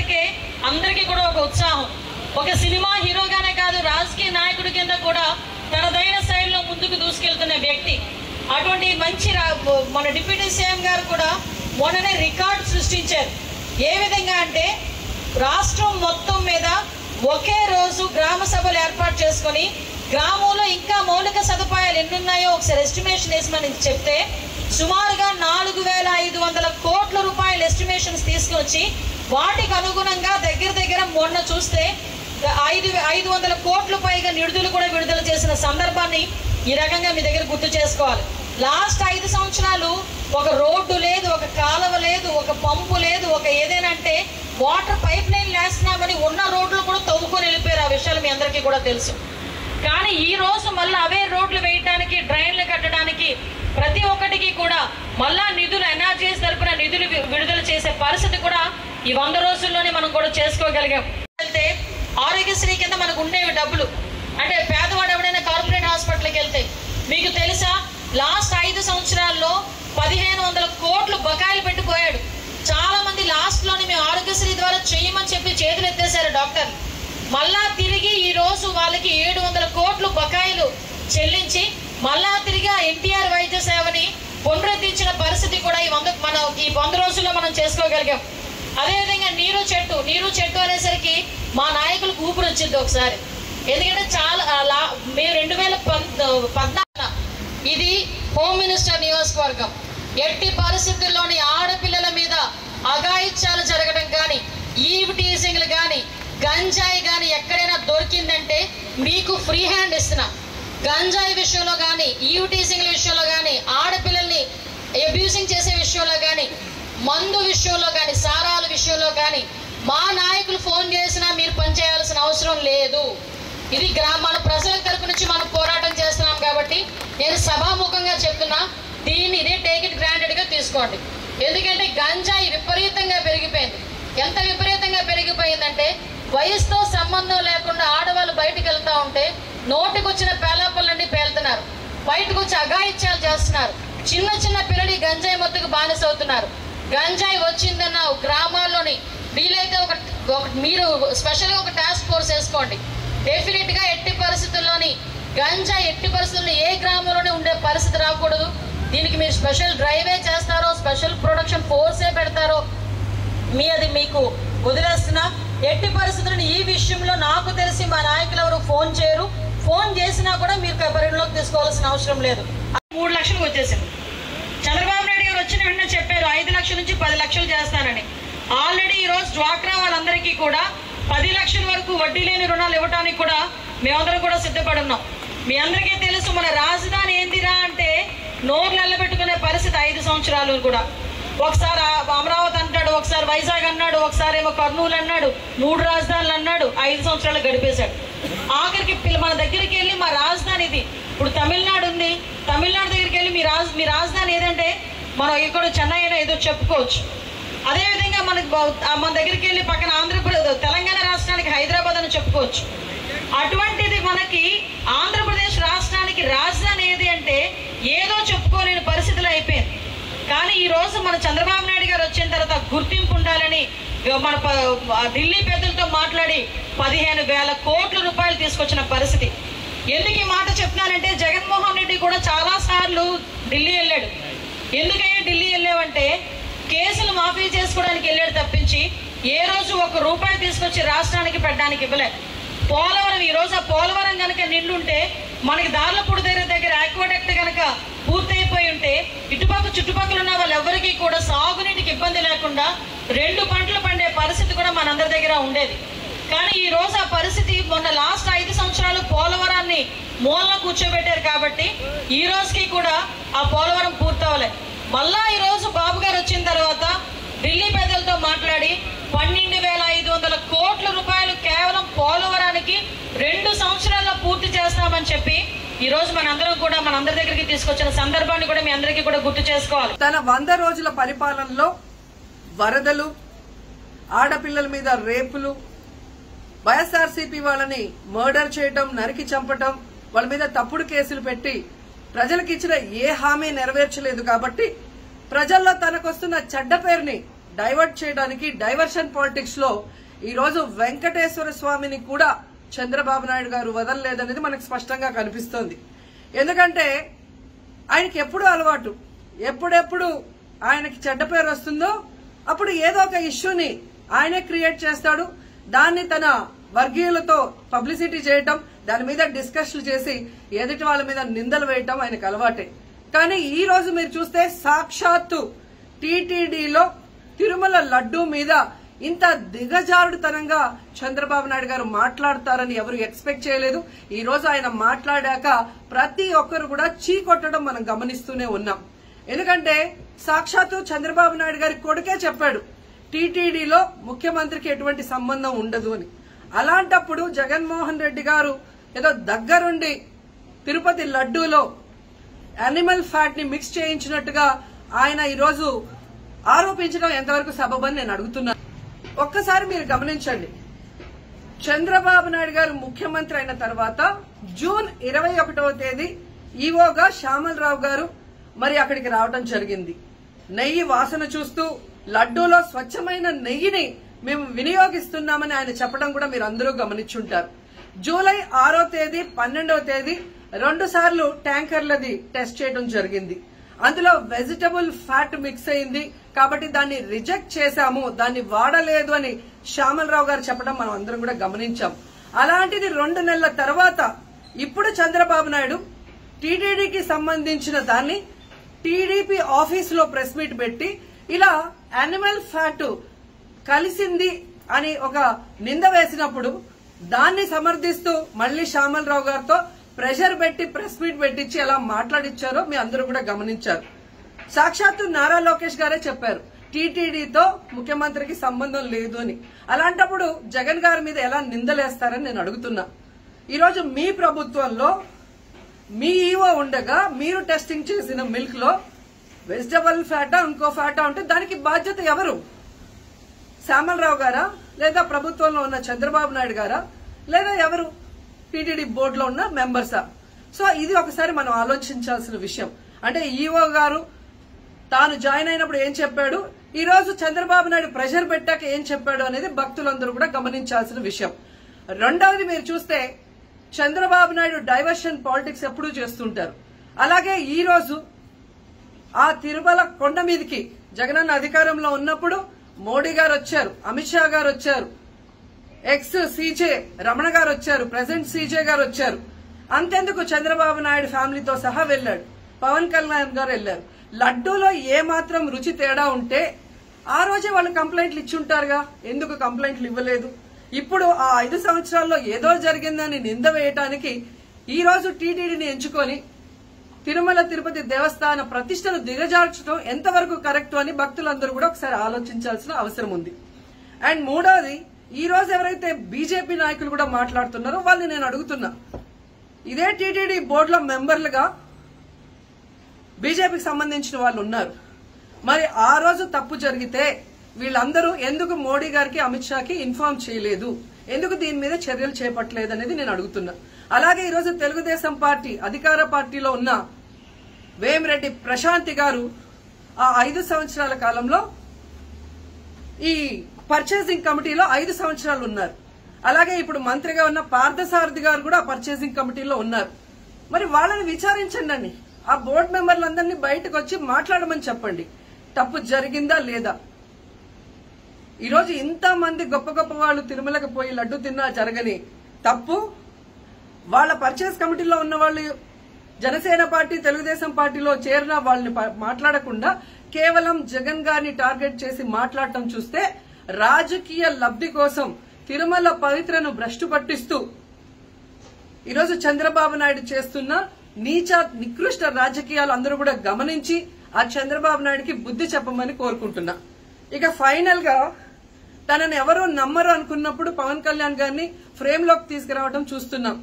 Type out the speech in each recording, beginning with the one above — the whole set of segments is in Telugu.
అనేసరికి అందరికీ కూడా ఒక ఉత్సాహం. ఒక సినిమా హీరోగానే కాదు, రాజకీయ నాయకుడి కింద కూడా తనదైన శైలిలో ముందుకు దూసుకెళ్తున్న వ్యక్తి. అటువంటి మంచి మన డిప్యూటీ సీఎం గారు కూడా మొన్ననే రికార్డు సృష్టించారు. ఏ విధంగా అంటే రాష్ట్రం మొత్తం మీద ఒకే రోజు గ్రామ సభలు ఏర్పాటు చేసుకొని గ్రామంలో ఇంకా మౌలిక సదుపాయాలు ఎన్నున్నాయో ఒకసారి ఎస్టిమేషన్ వేసి చెప్తే సుమారుగా 4,500 కోట్ల రూపాయల ఎస్టిమేషన్స్ తీసుకొచ్చి వాటికి అనుగుణంగా దగ్గర మొన్న చూస్తే 500 కోట్ల పైగా నిధులు కూడా విడుదల చేసిన సందర్భాన్ని ఈ రకంగా మీ దగ్గర గుర్తు చేసుకోవాలి. లాస్ట్ 5 సంవత్సరాలు ఒక రోడ్డు లేదు, ఒక కాలువ లేదు, ఒక పంపు లేదు, ఒక ఏదైనా అంటే వాటర్ పైప్ లైన్ వేస్తున్నామని ఉన్న రోడ్లు కూడా తవ్వుకొని వెళ్ళిపోయారు. ఆ విషయాలు మీ అందరికీ కూడా తెలుసు. కానీ ఈ రోజు మళ్ళీ అవే రోడ్లు వేయడానికి, డ్రైన్లు కట్టడానికి ప్రతి ఒక్కటికి కూడా మళ్ళా నిధులు ఎన్ఆర్జీఎస్ తరపున నిధులు విడుదల చేసే పరిస్థితి కూడా ఈ 100 రోజుల్లోనే మనం కూడా చేసుకోగలిగాం. వెళ్తే ఆరోగ్యశ్రీ కింద మనకు ఉండేవి డబ్బులు. అంటే పేదవాడు ఎవడైనా కార్పొరేట్ హాస్పిటల్కి వెళ్తే మీకు తెలుసా, లాస్ట్ 5 సంవత్సరాల్లో 1,500 కోట్లు బకాయిలు పెట్టిపోయాడు. చాలా మంది లాస్ట్ లోని మేము ఆరోగ్యశ్రీ ద్వారా చేయమని చెప్పి చేతులు ఎత్తేసారు డాక్టర్. మళ్ళా తిరిగి ఈ రోజు వాళ్ళకి 700 కోట్లు బకాయిలు చెల్లించి మళ్ళా తిరిగి ఎన్టీఆర్ వైద్య సేవని పునరుద్ధరించిన పరిస్థితి కూడా ఈ 100 రోజుల్లో మనం చేసుకోగలిగాం. అదేవిధంగా నీరు చెట్టు అనేసరికి మా నాయకులకు ఊపిరి వచ్చింది ఒకసారి. ఎందుకంటే చాలా మేము 2014 ఇది హోమ్ మినిస్టర్ నియోజకవర్గం. ఎట్టి పరిస్థితుల్లోని ఆడపిల్లల మీద అఘాయిత్యాలు జరగడం కానీ, ఈవ్ టీజింగ్లు కానీ, గంజాయి కానీ ఎక్కడైనా దొరికిందంటే మీకు ఫ్రీ హ్యాండ్ ఇస్తున్నా. గంజాయి విషయంలో కానీ, ఈవ్ టీజింగ్ల విషయంలో కానీ, ఆడపిల్లల్ని అబ్యూసింగ్ చేసే విషయంలో కానీ, మందు విషయంలో కానీ, సారాల విషయంలో కానీ మా నాయకులు ఫోన్ చేసినా మీరు పనిచేయాల్సిన అవసరం లేదు. ఇది మన ప్రజల తరపు నుంచి మనం పోరాటం చేస్తున్నాం కాబట్టి నేను సభాముఖంగా చెప్తున్నా, దీన్ని ఇదే టేక్ ఇట్ గ్రాంటెడ్ గా తీసుకోండి. ఎందుకంటే గంజాయి విపరీతంగా పెరిగిపోయింది. ఎంత విపరీతంగా పెరిగిపోయిందంటే వయసుతో సంబంధం లేకుండా ఆడవాళ్ళు బయటకు వెళ్తా ఉంటే నోటికి వచ్చిన పేలాపళ్ళన్నీ పేలుతున్నారు, బయటకు వచ్చి అఘాయిత్యాలు చేస్తున్నారు. చిన్న పిల్లలు గంజాయి మత్తుకు బానిసవుతున్నారు. గంజాయి వచ్చిందన్న గ్రామాల్లోని వీలైతే మీరు స్పెషల్గా ఒక టాస్క్ ఫోర్స్ వేసుకోండి. డెఫినెట్ గా ఎట్టి పరిస్థితుల్లోని గంజాయి ఎట్టి పరిస్థితుల్లో ఏ గ్రామంలోనే ఉండే పరిస్థితి రాకూడదు. దీనికి మీరు స్పెషల్ డ్రైవే చేస్తారో, స్పెషల్ ప్రొడక్షన్ ఫోర్సే పెడతారో అది మీకు వదిలేస్తున్నా. ఎట్టి పరిస్థితులను ఈ విషయంలో నాకు తెలిసి మా నాయకులు ఎవరు ఫోన్ చేయరు. ఫోన్ చేసినా కూడా మీరు పరిగణలోకి తీసుకోవాల్సిన అవసరం లేదు. 3 లక్షలకు వచ్చేసింది. చంద్రబాబు నాయుడు గారు వచ్చిన వెంటనే చెప్పారు 5 లక్షల నుంచి 10 లక్షలు చేస్తానని. ఆల్రెడీ ఈ రోజు డ్వాక్రా వాళ్ళందరికీ కూడా 10 లక్షల వరకు వడ్డీ లేని రుణాలు ఇవ్వడానికి కూడా మేమందరం కూడా సిద్ధపడి ఉన్నాం. మీ అందరికీ తెలుసు మన రాజధాని ఏందిరా అంటే నోర్లు ఎల్లబెట్టుకునే పరిస్థితి 5 సంవత్సరాలు కూడా. ఒకసారి అమరావతి అంటాడు, ఒకసారి వైజాగ్ అన్నాడు, ఒకసారి ఏమో కర్నూలు అన్నాడు, 3 రాజధానులు అన్నాడు. 5 సంవత్సరాలు గడిపేశాడు. ఆఖరికి మన దగ్గరికి వెళ్ళి మా రాజధాని ఇది, ఇప్పుడు తమిళనాడు ఉంది, తమిళనాడు దగ్గరికి వెళ్ళి మీ రాజధాని ఏదంటే మనం ఇక్కడ చెన్నై అయినా ఏదో చెప్పుకోవచ్చు. అదేవిధంగా మన దగ్గరికి వెళ్ళి పక్కన ఆంధ్రప్రదేశ్ తెలంగాణ రాష్ట్రానికి హైదరాబాద్ అని చెప్పుకోవచ్చు. అటువంటిది మనకి ఆంధ్రప్రదేశ్ రాష్ట్రానికి రాజధాని ఏది అంటే ఏదో చెప్పుకోలేని పరిస్థితులు అయిపోయింది. కానీ ఈ రోజు మన చంద్రబాబు నాయుడు గారు వచ్చిన తర్వాత గుర్తింపు ఉండాలని మన ఢిల్లీ పెద్దలతో మాట్లాడి 15,000 కోట్ల రూపాయలు తీసుకొచ్చిన పరిస్థితి. ఎందుకు ఈ మాట చెప్తున్నానంటే జగన్మోహన్ రెడ్డి కూడా చాలా సార్లు ఢిల్లీ వెళ్ళాడు. ఎందుకయ్యా ఢిల్లీ వెళ్ళావంటే కేసులు మాఫీ చేసుకోవడానికి వెళ్ళాడు తప్పించి ఏ రోజు 1 రూపాయి తీసుకొచ్చి రాష్ట్రానికి పెట్టడానికి ఇవ్వలే. పోలవరం ఈ రోజు ఆ పోలవరం కనుక నిండుంటే మనకి దార్లపూడి దగ్గర ఆక్వాడక్ట్ కనుక పూర్తయిపోయి ఉంటే ఇటుపక్క చుట్టుపక్కల ఉన్న వాళ్ళు ఎవరికి కూడా సాగునీటికి ఇబ్బంది లేకుండా 2 పంటలు పండే పరిస్థితి కూడా మనందరి దగ్గర ఉండేది. కానీ ఈ రోజు ఆ పరిస్థితి మొన్న లాస్ట్ 5 సంవత్సరాలు పోలవరాన్ని మూలన కూర్చోబెట్టారు కాబట్టి ఈ రోజుకి కూడా ఆ పోలవరం పూర్తవలే. మళ్ళా ఈ రోజు బాబు గారు వచ్చిన తర్వాత ఢిల్లీ పెద్దలతో మాట్లాడి 12,500 కోట్ల రూపాయలు కేవలం పోలవరానికి 2 సంవత్సరాల్లో పూర్తి చేస్తామని చెప్పి ఈ రోజు మనందరి దగ్గరికి తీసుకొచ్చిన సందర్భాన్ని కూడా మీ అందరికీ కూడా గుర్తు చేసుకోవాలి. తన 100 రోజుల పరిపాలనలో వరదలు, ఆడపిల్లల మీద రేపులు, వైఎస్ఆర్సీపీ వాళ్ళని మర్డర్ చేయటం, నరికి చంపటం, వాళ్ళ మీద తప్పుడు కేసులు పెట్టి ప్రజలకు ఇచ్చిన ఏ హామీ నెరవేర్చలేదు. కాబట్టి ప్రజల్లో తనకొస్తున్న చెడ్డ పేరుని డైవర్ట్ చేయడానికి డైవర్షన్ పాలిటిక్స్ లో ఈ రోజు వెంకటేశ్వర స్వామిని కూడా చంద్రబాబు నాయుడు గారు వదలలేదనేది మనకు స్పష్టంగా కనిపిస్తోంది. ఎందుకంటే ఆయనకి ఎప్పుడు అలవాటు, ఎప్పుడెప్పుడు ఆయనకి చెడ్డ పేరు వస్తుందో అప్పుడు ఏదో ఒక ఇష్యూని ఆయనే క్రియేట్ చేస్తాడు. దాన్ని తన వర్గీయులతో పబ్లిసిటీ చేయటం, దాని మీద డిస్కషన్ చేసి ఎదుటి వాళ్ళ మీద నిందలు వేయటం ఆయనకు అలవాటే. కానీ ఈ రోజు మీరు చూస్తే సాక్షాత్తు టీటీడీలో తిరుమల లడ్డూ మీద ఇంత దిగజారుడుతనంగా చంద్రబాబు నాయుడు గారు మాట్లాడతారని ఎవరు ఎక్స్పెక్ట్ చేయలేదు. ఈ రోజు ఆయన మాట్లాడాక ప్రతి ఒక్కరు కూడా చీకొట్టడం మనం గమనిస్తూనే ఉన్నాం. ఎందుకంటే సాక్షాత్తు చంద్రబాబు నాయుడు గారి కొడుకే చెప్పాడు టీటీడీలో ముఖ్యమంత్రికి ఎటువంటి సంబంధం ఉండదు అని. అలాంటప్పుడు జగన్మోహన్ రెడ్డి గారు ఏదో దగ్గరుండి తిరుపతి లడ్డూలో యానిమల్ ఫ్యాట్ ని మిక్స్ చేయించినట్టుగా ఆయన ఈరోజు ఆరోపించడం ఎంతవరకు సబబని నేను అడుగుతున్నాను. ఒక్కసారి మీరు గమనించండి, చంద్రబాబు నాయుడు గారు ముఖ్యమంత్రి అయిన తర్వాత జూన్ 21వ తేదీ ఈవోగా శ్యామలరావు గారు మరి అక్కడికి రావడం జరిగింది. నెయ్యి వాసన చూస్తూ లడ్డూలో స్వచ్ఛమైన నెయ్యిని మేము వినియోగిస్తున్నామని ఆయన చెప్పడం కూడా మీరు అందరూ గమనించుంటారు. జూలై 6వ తేదీ 12వ తేదీ 2 సార్లు ట్యాంకర్లది టెస్ట్ చేయడం జరిగింది. అందులో వెజిటబుల్ ఫ్యాట్ మిక్స్ అయింది కాబట్టి దాన్ని రిజెక్ట్ చేశాము, దాన్ని వాడలేదు అని శ్యామలరావు గారు చెప్పడం మనం అందరం కూడా గమనించాం. అలాంటిది 2 నెలల తర్వాత ఇప్పుడు చంద్రబాబు నాయుడు టీటీడీకి సంబంధించిన దాన్ని టీడీపీ ఆఫీసులో ప్రెస్ మీట్ పెట్టి ఇలా యానిమల్ ఫ్యాట్ కలిసింది అని ఒక నింద వేసినప్పుడు దాన్ని సమర్థిస్తూ మళ్లీ శ్యామలరావు గారితో ప్రెషర్ పెట్టి ప్రెస్ మీట్ పెట్టించి ఎలా మాట్లాడిచ్చారో మీ అందరూ కూడా గమనించారు. సాక్షాత్తు నారా లోకేష్ గారే చెప్పారు టీటీడీతో ముఖ్యమంత్రికి సంబంధం లేదు అని. అలాంటప్పుడు జగన్ గారి మీద ఎలా నిందలేస్తారని నేను అడుగుతున్నా. ఈరోజు మీ ప్రభుత్వంలో మీ ఈవో ఉండగా మీరు టెస్టింగ్ చేసిన మిల్క్ లో వెజిటబుల్ ఫ్యాటా ఇంకో ఫ్యాటా ఉంటే దానికి బాధ్యత ఎవరు? శ్యామలరావు గారా, లేదా ప్రభుత్వంలో ఉన్న చంద్రబాబు నాయుడు గారా, లేదా ఎవరు టీటీడీ బోర్డులో ఉన్న మెంబర్సా? సో ఇది ఒకసారి మనం ఆలోచించాల్సిన విషయం. అంటే ఈవో గారు తాను జాయిన్ అయినప్పుడు ఏం చెప్పాడు, ఈ రోజు చంద్రబాబు నాయుడు ప్రెషర్ పెట్టాక ఏం చెప్పాడు అనేది భక్తులందరూ కూడా గమనించాల్సిన విషయం. రెండవది మీరు చూస్తే చంద్రబాబు నాయుడు డైవర్షన్ పాలిటిక్స్ ఎప్పుడూ చేస్తుంటారు. అలాగే ఈ రోజు ఆ తిరుమల కొండ మీదకి జగనన్న అధికారంలో ఉన్నప్పుడు మోడీ గారు వచ్చారు, అమిత్ షా గారు వచ్చారు, ఎక్స్ సీజే రమణ గారు వచ్చారు, ప్రెసెంట్ సీజే గారు వచ్చారు. అంతెందుకు చంద్రబాబు నాయుడు ఫ్యామిలీతో సహా వెళ్లాడు, పవన్ కళ్యాణ్ గారు వెళ్లారు. లడ్డూలో ఏ మాత్రం రుచి తేడా ఉంటే ఆ రోజే వాళ్ళు కంప్లైంట్లు ఇచ్చుంటారుగా, ఎందుకు కంప్లైంట్లు ఇవ్వలేదు? ఇప్పుడు ఆ 5 సంవత్సరాల్లో ఏదో జరిగిందని నింద వేయటానికి ఈ రోజు టీటీడీని ఎంచుకొని తిరుమల తిరుపతి దేవస్థాన ప్రతిష్టను దిగజార్చడం ఎంతవరకు కరెక్ట్ అని భక్తులందరూ కూడా ఒకసారి ఆలోచించాల్సిన అవసరం ఉంది. అండ్ మూడోది, ఈ రోజు ఎవరైతే బీజేపీ నాయకులు కూడా మాట్లాడుతున్నారో వాళ్ళని నేను అడుగుతున్నా, ఇదే టీటీడీ బోర్డులో మెంబర్లుగా బీజేపీకి సంబంధించిన వాళ్ళు ఉన్నారు. మరి ఆ రోజు తప్పు జరిగితే వీళ్ళందరూ ఎందుకు మోడీ గారికి అమిత్ షాకి ఇన్ఫార్మ్ చేయలేదు, ఎందుకు దీని మీద చర్యలు చేపట్టలేదు అనేది నేను అడుగుతున్నా. అలాగే ఈరోజు తెలుగుదేశం పార్టీ అధికార పార్టీలో ఉన్న వేమిరెడ్డి ప్రశాంతి గారు ఆ 5 సంవత్సరాల కాలంలో ఈ పర్చేసింగ్ కమిటీలో 5 సంవత్సరాలు ఉన్నారు. అలాగే ఇప్పుడు మంత్రిగా ఉన్న పార్థసారథి గారు కూడా పర్చేసింగ్ కమిటీలో ఉన్నారు. మరి వాళ్ళని విచారించండి, ఆ బోర్డు మెంబర్లందరినీ బయటకు వచ్చి మాట్లాడమని చెప్పండి, తప్పు జరిగిందా లేదా. ఈరోజు ఇంతమంది గొప్ప గొప్ప వాళ్ళు తిరుమలకు పోయి లడ్డు తిన్నా జరగని తప్పు వాళ్ళ పర్చేస్ కమిటీలో ఉన్న వాళ్ళు జనసేన పార్టీ తెలుగుదేశం పార్టీలో చేరిన వాళ్ళని మాట్లాడకుండా కేవలం జగన్ గారిని టార్గెట్ చేసి మాట్లాడటం చూస్తే రాజకీయ లబ్ధి కోసం తిరుమల పవిత్రను భ్రష్టు పట్టిస్తూ ఈరోజు చంద్రబాబు నాయుడు చేస్తున్న నీచ నికృష్ట రాజకీయాలు అందరూ కూడా గమనించి ఆ చంద్రబాబు నాయుడుకి బుద్ధి చెప్పమని కోరుకుంటున్నా. ఇక ఫైనల్ గా తనని ఎవరూ నమ్మరు అనుకున్నప్పుడు పవన్ కళ్యాణ్ గారిని ఫ్రేమ్ లోకి తీసుకురావడం చూస్తున్నాం.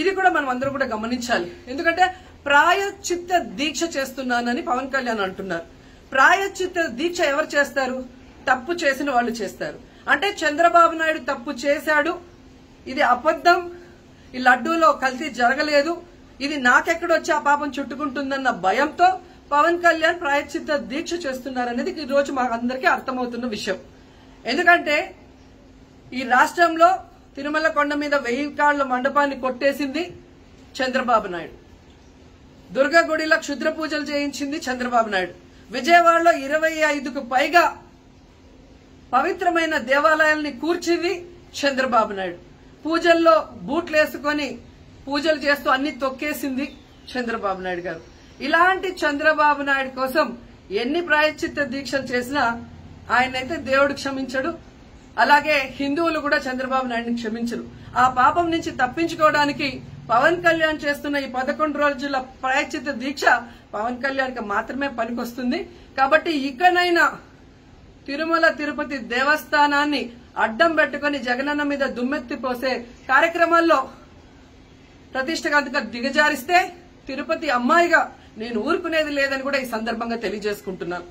ఇది కూడా మనం అందరూ కూడా గమనించాలి. ఎందుకంటే ప్రాయశ్చిత్త దీక్ష చేస్తున్నానని పవన్ కళ్యాణ్ అంటున్నారు. ప్రాయశ్చిత్త దీక్ష ఎవరు చేస్తారు? తప్పు చేసిన వాళ్ళు చేస్తారు. అంటే చంద్రబాబు నాయుడు తప్పు చేశాడు, ఇది అబద్ధం, ఈ లడ్డూలో కల్తీ జరగలేదు, ఇది నాకెక్కడొచ్చి ఆ పాపం చుట్టుకుంటుందన్న భయంతో పవన్ కళ్యాణ్ ప్రాయశ్చిత్త దీక్ష చేస్తున్నారనేది ఈ రోజు మాకు అందరికీ అర్థమవుతున్న విషయం. ఎందుకంటే ఈ రాష్ట్రంలో తిరుమల కొండ మీద 1000 కాళ్ల మండపాన్ని కొట్టేసింది చంద్రబాబు నాయుడు. దుర్గా గుడిలో క్షుద్ర పూజలు చేయించింది చంద్రబాబు నాయుడు. విజయవాడలో 25కు పైగా పవిత్రమైన దేవాలయాల్ని కూర్చింది చంద్రబాబు నాయుడు. పూజల్లో బూట్లు వేసుకొని పూజలు చేస్తూ అన్ని తొక్కేసింది చంద్రబాబు నాయుడు గారు. ఇలాంటి చంద్రబాబు నాయుడు కోసం ఎన్ని ప్రాయశ్చిత్త దీక్షలు చేసినా ఆయనైతే దేవుడు క్షమించడు. అలాగే హిందువులు కూడా చంద్రబాబు నాయుడిని క్షమించరు. ఆ పాపం నుంచి తప్పించుకోవడానికి పవన్ కళ్యాణ్ చేస్తున్న ఈ 11 రోజుల ప్రాయశ్చిత్త దీక్ష పవన్ కళ్యాణ్కి మాత్రమే పనికొస్తుంది. కాబట్టి ఇకనైనా తిరుమల తిరుపతి దేవస్థానాన్ని అడ్డం పెట్టుకుని జగనన్న మీద దుమ్మెత్తి పోసే కార్యక్రమాల్లో ప్రతిష్టగా దిగజారిస్తే తిరుపతి అమ్మాయిగా నేను ఊరుకునేది లేదని కూడా ఈ సందర్భంగా తెలియజేసుకుంటున్నాను.